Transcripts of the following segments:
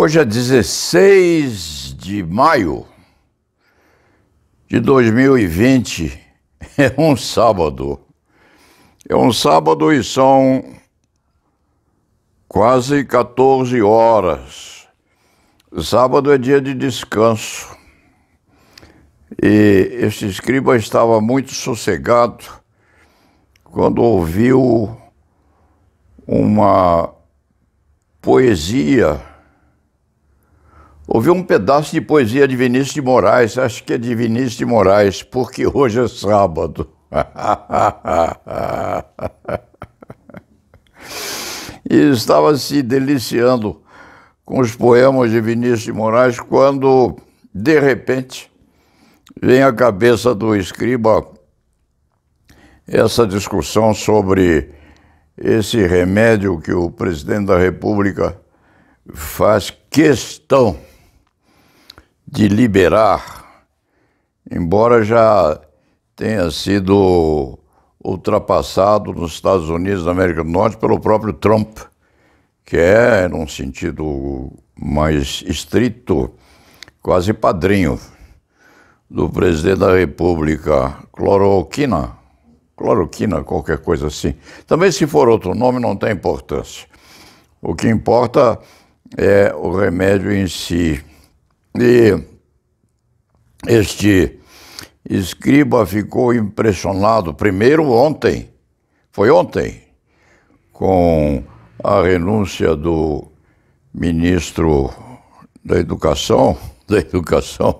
Hoje é 16 de maio de 2020, é um sábado. É um sábado e são quase 14 horas. Sábado é dia de descanso. E este escriba estava muito sossegado quando ouviu uma poesia. Ouviu um pedaço de poesia de Vinícius de Moraes, acho que é de Vinícius de Moraes, porque hoje é sábado. E estava se deliciando com os poemas de Vinícius de Moraes quando, de repente, vem à cabeça do escriba essa discussão sobre esse remédio que o presidente da República faz questão de liberar, embora já tenha sido ultrapassado nos Estados Unidos da América do Norte pelo próprio Trump, que é, num sentido mais estrito, quase padrinho do presidente da República. Cloroquina, qualquer coisa assim. Também, se for outro nome, não tem importância. O que importa é o remédio em si. E este escriba ficou impressionado, primeiro foi ontem, com a renúncia do ministro da Educação,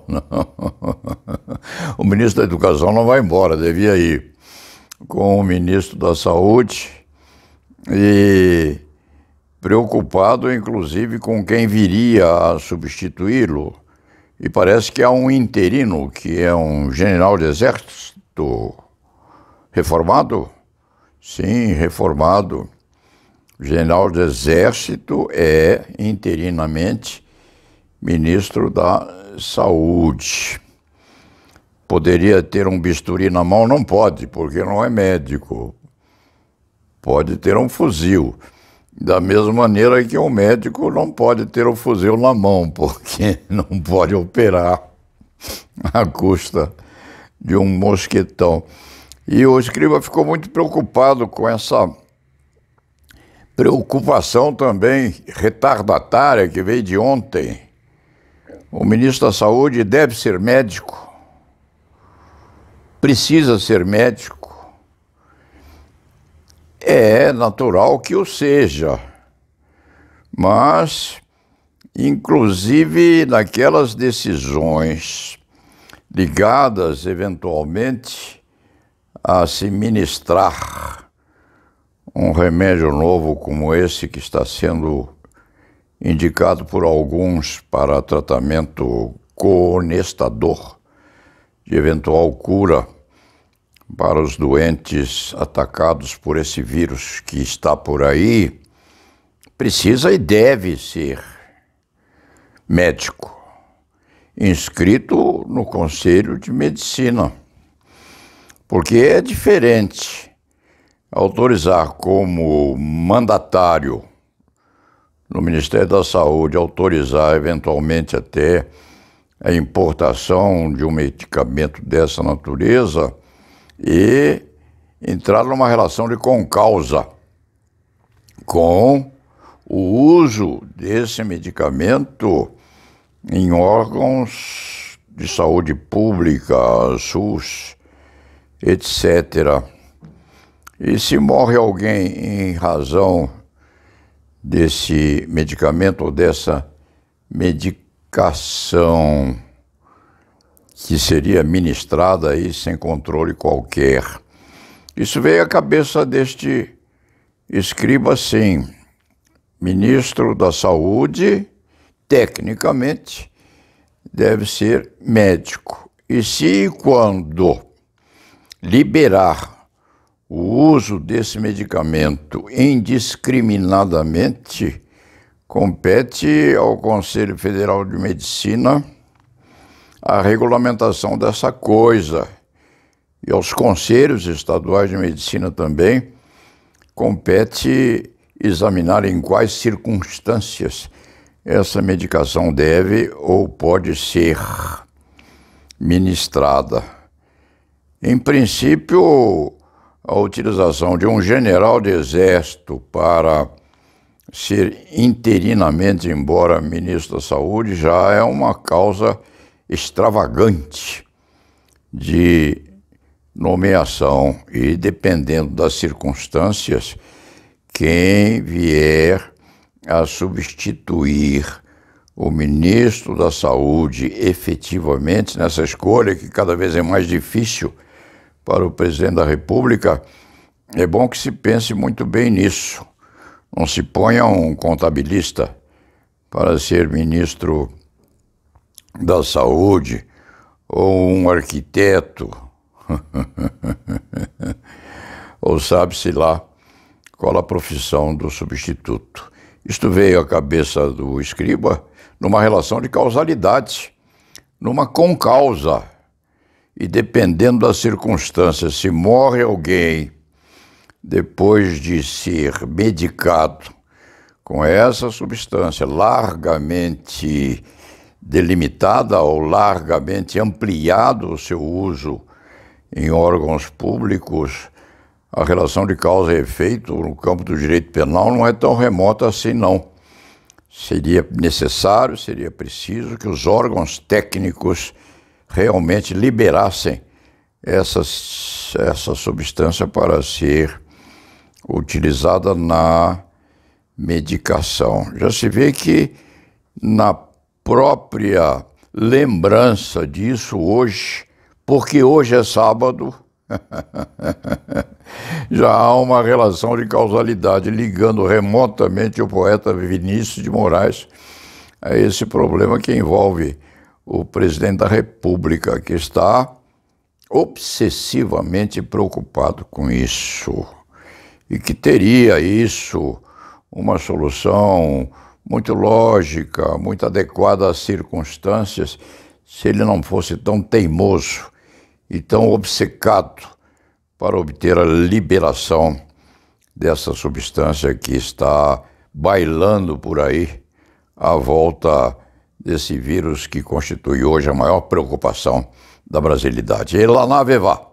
não. O ministro da Educação não vai embora, devia ir, com o ministro da Saúde, e preocupado, inclusive, com quem viria a substituí-lo. E parece que há um interino, que é um general de exército reformado. Sim, reformado. O general de exército é, interinamente, ministro da Saúde. Poderia ter um bisturi na mão? Não pode, porque não é médico. Pode ter um fuzil. Da mesma maneira que um médico não pode ter o fuzil na mão, porque não pode operar à custa de um mosquetão. E o escriba ficou muito preocupado com essa preocupação também retardatária que veio de ontem. O ministro da Saúde deve ser médico, precisa ser médico. É natural que o seja, mas, inclusive, naquelas decisões ligadas, eventualmente, a se ministrar um remédio novo como esse que está sendo indicado por alguns para tratamento coonestador de eventual cura para os doentes atacados por esse vírus que está por aí, precisa e deve ser médico, inscrito no Conselho de Medicina, porque é diferente autorizar como mandatário no Ministério da Saúde, autorizar eventualmente até a importação de um medicamento dessa natureza, e entrar numa relação de concausa com o uso desse medicamento em órgãos de saúde pública, SUS, etc. E se morre alguém em razão desse medicamento ou dessa medicação que seria ministrada aí sem controle qualquer. Isso veio à cabeça deste escriba, sim. Ministro da Saúde, tecnicamente, deve ser médico. E se e quando liberar o uso desse medicamento indiscriminadamente, compete ao Conselho Federal de Medicina a regulamentação dessa coisa, e aos conselhos estaduais de medicina também compete examinar em quais circunstâncias essa medicação deve ou pode ser ministrada. Em princípio, a utilização de um general de exército para ser interinamente, embora ministro da Saúde, já é uma causa extravagante de nomeação e, dependendo das circunstâncias, quem vier a substituir o ministro da Saúde efetivamente nessa escolha, que cada vez é mais difícil para o presidente da República, é bom que se pense muito bem nisso. Não se ponha um contabilista para ser ministro da Saúde ou um arquiteto, ou sabe-se lá qual a profissão do substituto. Isto veio à cabeça do escriba numa relação de causalidade, numa concausa. E dependendo das circunstâncias, se morre alguém depois de ser medicado com essa substância largamente delimitada ou largamente ampliado o seu uso em órgãos públicos, a relação de causa e efeito no campo do direito penal não é tão remota assim, não. Seria necessário, seria preciso que os órgãos técnicos realmente liberassem essa substância para ser utilizada na medicação. Já se vê que na própria lembrança disso hoje, porque hoje é sábado, já há uma relação de causalidade ligando remotamente o poeta Vinícius de Moraes a esse problema que envolve o presidente da República, que está obsessivamente preocupado com isso e que teria isso uma solução muito lógica, muito adequada às circunstâncias, se ele não fosse tão teimoso e tão obcecado para obter a liberação dessa substância que está bailando por aí à volta desse vírus que constitui hoje a maior preocupação da brasilidade. E lá na Vevá.